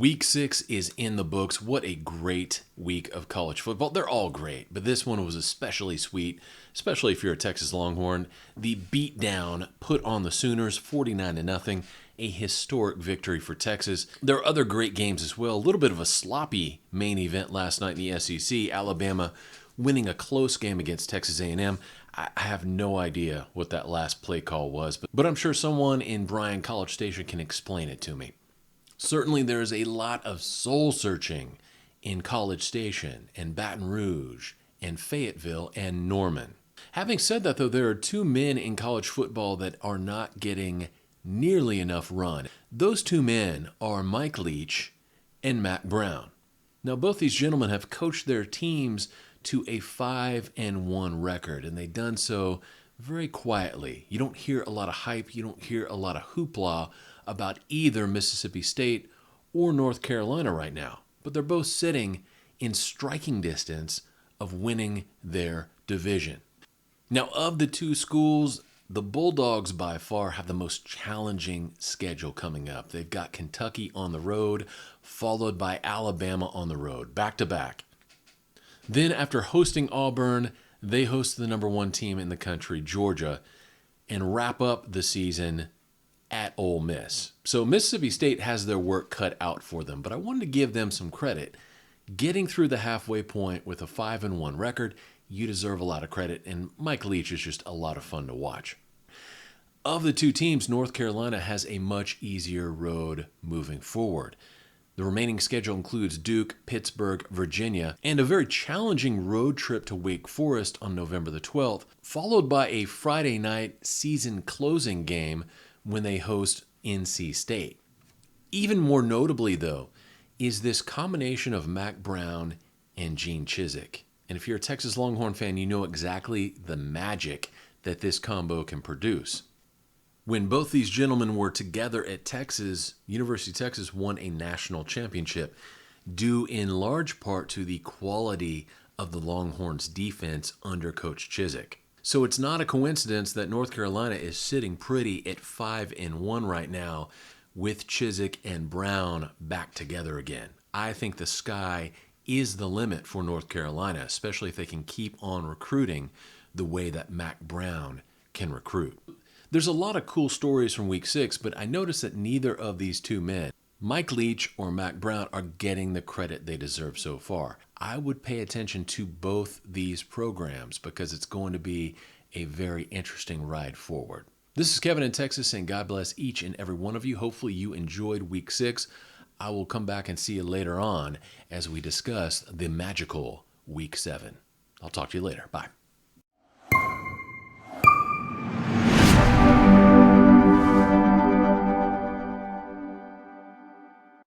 Week 6 is in the books. What a great week of college football. They're all great, but this one was especially sweet, especially if you're a Texas Longhorn. The beatdown put on the Sooners, 49-0, a historic victory for Texas. There are other great games as well. A little bit of a sloppy main event last night in the SEC. Alabama winning a close game against Texas A&M. I have no idea what that last play call was, but I'm sure someone in Bryan College Station can explain it to me. Certainly there's a lot of soul-searching in College Station and Baton Rouge and Fayetteville and Norman. Having said that, though, there are two men in college football that are not getting nearly enough run. Those two men are Mike Leach and Mack Brown. Now, both these gentlemen have coached their teams to a 5-1 record, and they've done so very quietly. You don't hear a lot of hype. You don't hear a lot of hoopla about either Mississippi State or North Carolina right now. But they're both sitting in striking distance of winning their division. Now, of the two schools, the Bulldogs by far have the most challenging schedule coming up. They've got Kentucky on the road, followed by Alabama on the road, back-to-back. Then after hosting Auburn, they host the number one team in the country, Georgia, and wrap up the season at Ole Miss. So Mississippi State has their work cut out for them, but I wanted to give them some credit. Getting through the halfway point with a 5-1 record, you deserve a lot of credit, and Mike Leach is just a lot of fun to watch. Of the two teams, North Carolina has a much easier road moving forward. The remaining schedule includes Duke, Pittsburgh, Virginia, and a very challenging road trip to Wake Forest on November the 12th, followed by a Friday night season closing game when they host NC State. Even more notably, though, is this combination of Mack Brown and Gene Chizik. And if you're a Texas Longhorn fan, you know exactly the magic that this combo can produce. When both these gentlemen were together at Texas, University of Texas won a national championship, due in large part to the quality of the Longhorns' defense under Coach Chizik. So it's not a coincidence that North Carolina is sitting pretty at 5-1 right now with Chizik and Brown back together again. I think the sky is the limit for North Carolina, especially if they can keep on recruiting the way that Mack Brown can recruit. There's a lot of cool stories from Week 6, but I noticed that neither of these two men, Mike Leach or Mack Brown, are getting the credit they deserve so far. I would pay attention to both these programs because it's going to be a very interesting ride forward. This is Kevin in Texas, and God bless each and every one of you. Hopefully you enjoyed Week 6. I will come back and see you later on as we discuss the magical Week 7. I'll talk to you later. Bye.